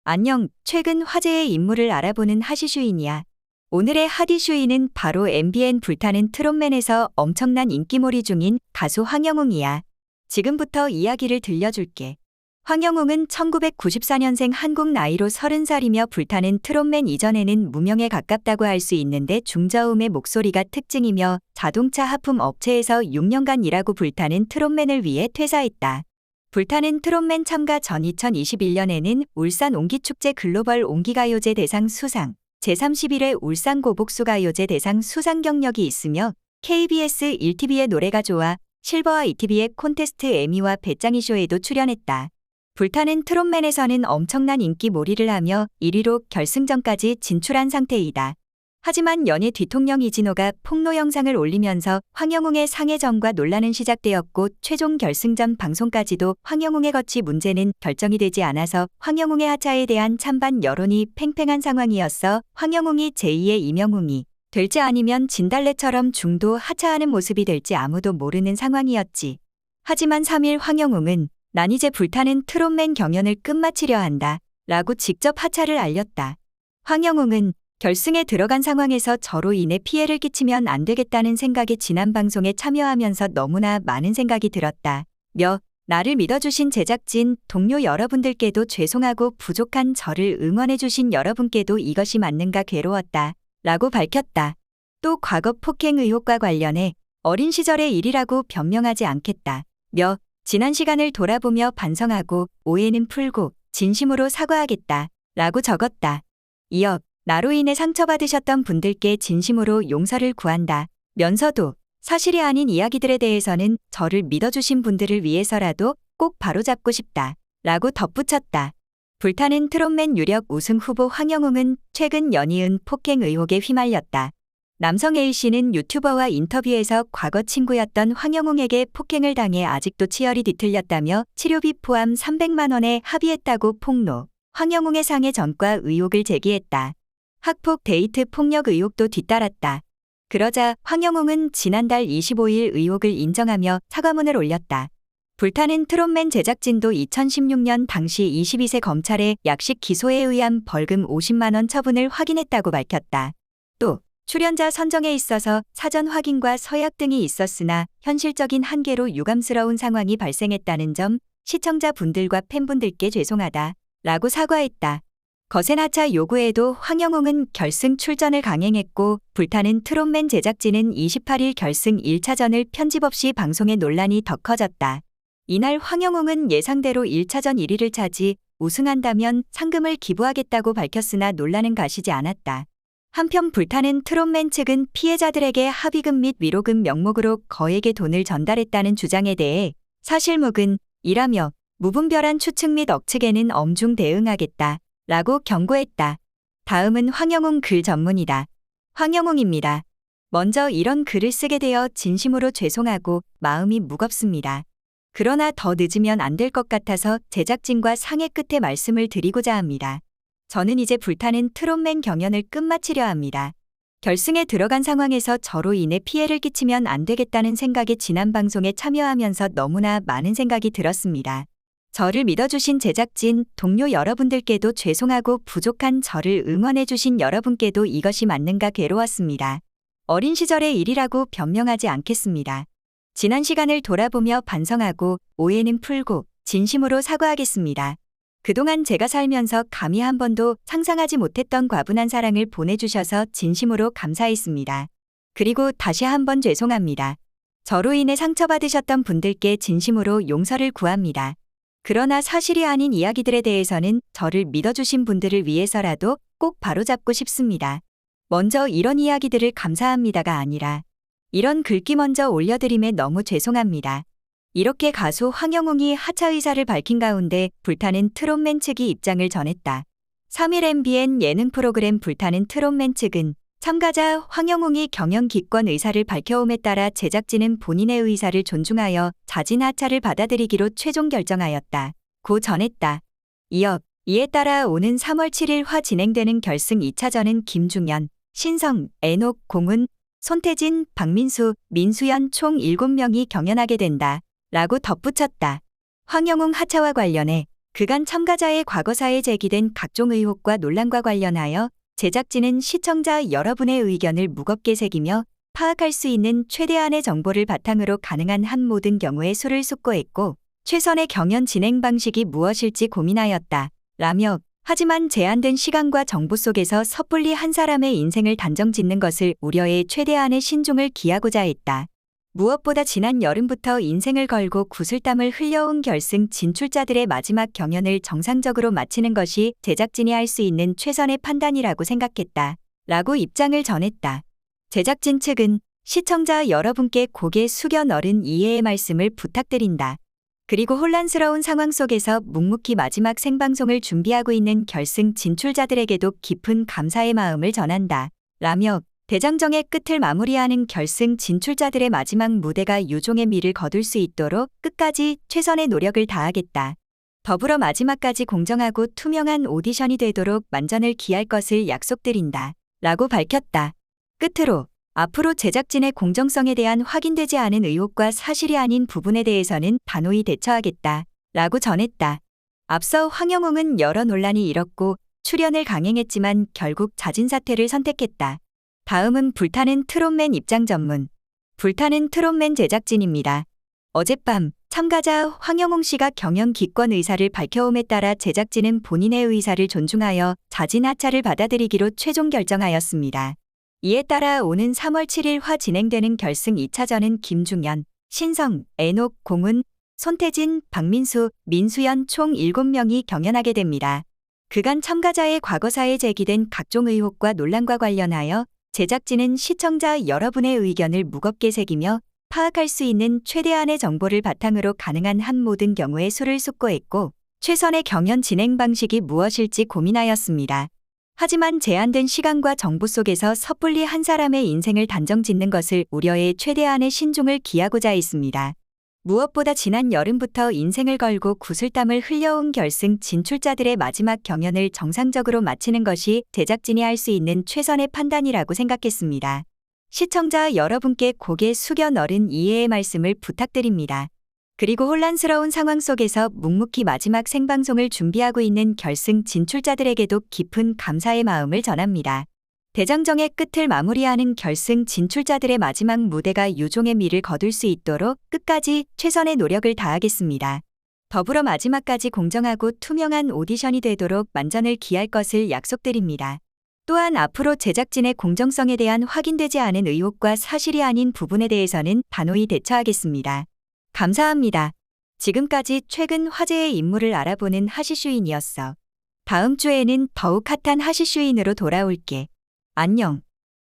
안녕, 최근 화제의 인물을 알아보는 하시슈인이야. 오늘의 핫이슈인은 바로 MBN 불타는 트롯맨에서 엄청난 인기몰이 중인 가수 황영웅이야. 지금부터 이야기를 들려줄게. 황영웅은 1994년생 한국 나이로 30살이며 불타는 트롯맨 이전에는 무명에 가깝다고 할 수 있는데 중저음의 목소리가 특징이며 자동차 하품 업체에서 6년간 일하고 불타는 트롯맨을 위해 퇴사했다. 불타는 트롯맨 참가 전 2021년에는 울산 옹기축제 글로벌 옹기가요제 대상 수상, 제31회 울산 고복수가요제 대상 수상 경력이 있으며 KBS 1TV의 노래가 좋아, 실버와 ETV의 콘테스트 에미와 배짱이쇼에도 출연했다. 불타는 트롯맨에서는 엄청난 인기몰이를 하며 1위로 결승전까지 진출한 상태이다. 하지만 연예 뒤통령 이진호가 폭로 영상을 올리면서 황영웅의 상해전과 논란은 시작되었고 최종 결승전 방송까지도 황영웅의 거취 문제는 결정이 되지 않아서 황영웅의 하차에 대한 찬반 여론이 팽팽한 상황이었어 황영웅이 제2의 이명웅이 될지 아니면 진달래처럼 중도 하차하는 모습이 될지 아무도 모르는 상황이었지. 하지만 3일 황영웅은 난 이제 불타는 트롯맨 경연을 끝마치려 한다 라고 직접 하차를 알렸다. 황영웅은 결승에 들어간 상황에서 저로 인해 피해를 끼치면 안 되겠다는 생각에 지난 방송에 참여하면서 너무나 많은 생각이 들었다. 나를 믿어주신 제작진, 동료 여러분들께도 죄송하고 부족한 저를 응원해주신 여러분께도 이것이 맞는가 괴로웠다. 라고 밝혔다. 또 과거 폭행 의혹과 관련해 어린 시절의 일이라고 변명하지 않겠다. 지난 시간을 돌아보며 반성하고 오해는 풀고 진심으로 사과하겠다. 라고 적었다. 이어 나로 인해 상처받으셨던 분들께 진심으로 용서를 구한다. 면서도 사실이 아닌 이야기들에 대해서는 저를 믿어주신 분들을 위해서라도 꼭 바로잡고 싶다. 라고 덧붙였다. 불타는 트롯맨 유력 우승 후보 황영웅은 최근 연이은 폭행 의혹에 휘말렸다. 남성 A씨는 유튜버와 인터뷰에서 과거 친구였던 황영웅에게 폭행을 당해 아직도 치열이 뒤틀렸다며 치료비 포함 300만 원에 합의했다고 폭로. 황영웅의 상해 전과 의혹을 제기했다. 학폭 데이트 폭력 의혹도 뒤따랐다. 그러자 황영웅은 지난달 25일 의혹을 인정하며 사과문을 올렸다. 불타는 트롯맨 제작진도 2016년 당시 22세 검찰의 약식 기소에 의한 벌금 50만 원 처분을 확인했다고 밝혔다. 또 출연자 선정에 있어서 사전 확인과 서약 등이 있었으나 현실적인 한계로 유감스러운 상황이 발생했다는 점 시청자분들과 팬분들께 죄송하다. 라고 사과했다. 거센 하차 요구에도 황영웅은 결승 출전을 강행했고 불타는 트롯맨 제작진은 28일 결승 1차전을 편집 없이 방송해 논란이 더 커졌다. 이날 황영웅은 예상대로 1차전 1위를 차지 우승한다면 상금을 기부하겠다고 밝혔으나 논란은 가시지 않았다. 한편 불타는 트롯맨 측은 피해자들에게 합의금 및 위로금 명목으로 거액의 돈을 전달했다는 주장에 대해 사실무근이라며 무분별한 추측 및 억측에는 엄중 대응하겠다. 라고 경고했다. 다음은 황영웅 글 전문이다. 황영웅입니다. 먼저 이런 글을 쓰게 되어 진심으로 죄송하고 마음이 무겁습니다. 그러나 더 늦으면 안 될 것 같아서 제작진과 상의 끝에 말씀을 드리고자 합니다. 저는 이제 불타는 트롯맨 경연을 끝마치려 합니다. 결승에 들어간 상황에서 저로 인해 피해를 끼치면 안 되겠다는 생각에 지난 방송에 참여하면서 너무나 많은 생각이 들었습니다. 저를 믿어주신 제작진, 동료 여러분들께도 죄송하고 부족한 저를 응원해주신 여러분께도 이것이 맞는가 괴로웠습니다. 어린 시절의 일이라고 변명하지 않겠습니다. 지난 시간을 돌아보며 반성하고 오해는 풀고 진심으로 사과하겠습니다. 그동안 제가 살면서 감히 한 번도 상상하지 못했던 과분한 사랑을 보내주셔서 진심으로 감사했습니다. 그리고 다시 한번 죄송합니다. 저로 인해 상처받으셨던 분들께 진심으로 용서를 구합니다. 그러나 사실이 아닌 이야기들에 대해서는 저를 믿어주신 분들을 위해서라도 꼭 바로잡고 싶습니다. 먼저 이런 이야기들을 감사합니다가 아니라 이런 글귀 먼저 올려드림에 너무 죄송합니다. 이렇게 가수 황영웅이 하차 의사를 밝힌 가운데 불타는 트롯맨 측이 입장을 전했다. 3일 MBN 예능 프로그램 불타는 트롯맨 측은 참가자 황영웅이 경연 기권 의사를 밝혀옴에 따라 제작진은 본인의 의사를 존중하여 자진 하차를 받아들이기로 최종 결정하였다. 고 전했다. 이에 따라 오는 3월 7일화 진행되는 결승 2차전은 김중현, 신성, 애녹, 공훈, 손태진, 박민수, 민수연 총 7명이 경연하게 된다. 라고 덧붙였다. 황영웅 하차와 관련해 그간 참가자의 과거사에 제기된 각종 의혹과 논란과 관련하여 제작진은 시청자 여러분의 의견을 무겁게 새기며 파악할 수 있는 최대한의 정보를 바탕으로 가능한 한 모든 경우에 수를 숙고했고 최선의 경연 진행 방식이 무엇일지 고민하였다. 라며 하지만 제한된 시간과 정보 속에서 섣불리 한 사람의 인생을 단정 짓는 것을 우려해 최대한의 신중을 기하고자 했다. 무엇보다 지난 여름부터 인생을 걸고 구슬땀을 흘려온 결승 진출자들의 마지막 경연을 정상적으로 마치는 것이 제작진이 할 수 있는 최선의 판단이라고 생각했다. 라고 입장을 전했다. 제작진 측은 시청자 여러분께 고개 숙여 너른 이해의 말씀을 부탁드린다. 그리고 혼란스러운 상황 속에서 묵묵히 마지막 생방송을 준비하고 있는 결승 진출자들에게도 깊은 감사의 마음을 전한다. 라며 대장정의 끝을 마무리하는 결승 진출자들의 마지막 무대가 유종의 미를 거둘 수 있도록 끝까지 최선의 노력을 다하겠다. 더불어 마지막까지 공정하고 투명한 오디션이 되도록 만전을 기할 것을 약속드린다. 라고 밝혔다. 끝으로 앞으로 제작진의 공정성에 대한 확인되지 않은 의혹과 사실이 아닌 부분에 대해서는 단호히 대처하겠다. 라고 전했다. 앞서 황영웅은 여러 논란이 일었고 출연을 강행했지만 결국 자진 사퇴를 선택했다. 다음은 불타는 트롯맨 입장 전문. 불타는 트롯맨 제작진입니다. 어젯밤 참가자 황영웅 씨가 경연 기권 의사를 밝혀옴에 따라 제작진은 본인의 의사를 존중하여 자진 하차를 받아들이기로 최종 결정하였습니다. 이에 따라 오는 3월 7일화 진행되는 결승 2차전은 김중현, 신성, 애녹, 공훈, 손태진, 박민수, 민수연 총 7명이 경연하게 됩니다. 그간 참가자의 과거사에 제기된 각종 의혹과 논란과 관련하여 제작진은 시청자 여러분의 의견을 무겁게 새기며 파악할 수 있는 최대한의 정보를 바탕으로 가능한 한 모든 경우에 수를 숙고했고 최선의 경연 진행 방식이 무엇일지 고민하였습니다. 하지만 제한된 시간과 정보 속에서 섣불리 한 사람의 인생을 단정 짓는 것을 우려해 최대한의 신중을 기하고자 했습니다. 무엇보다 지난 여름부터 인생을 걸고 구슬땀을 흘려온 결승 진출자들의 마지막 경연을 정상적으로 마치는 것이 제작진이 할 수 있는 최선의 판단이라고 생각했습니다. 시청자 여러분께 고개 숙여 너른 이해의 말씀을 부탁드립니다. 그리고 혼란스러운 상황 속에서 묵묵히 마지막 생방송을 준비하고 있는 결승 진출자들에게도 깊은 감사의 마음을 전합니다. 대장정의 끝을 마무리하는 결승 진출자들의 마지막 무대가 유종의 미를 거둘 수 있도록 끝까지 최선의 노력을 다하겠습니다. 더불어 마지막까지 공정하고 투명한 오디션이 되도록 만전을 기할 것을 약속드립니다. 또한 앞으로 제작진의 공정성에 대한 확인되지 않은 의혹과 사실이 아닌 부분에 대해서는 단호히 대처하겠습니다. 감사합니다. 지금까지 최근 화제의 인물을 알아보는 하시슈인이었어. 다음 주에는 더욱 핫한 하시슈인으로 돌아올게. 안녕.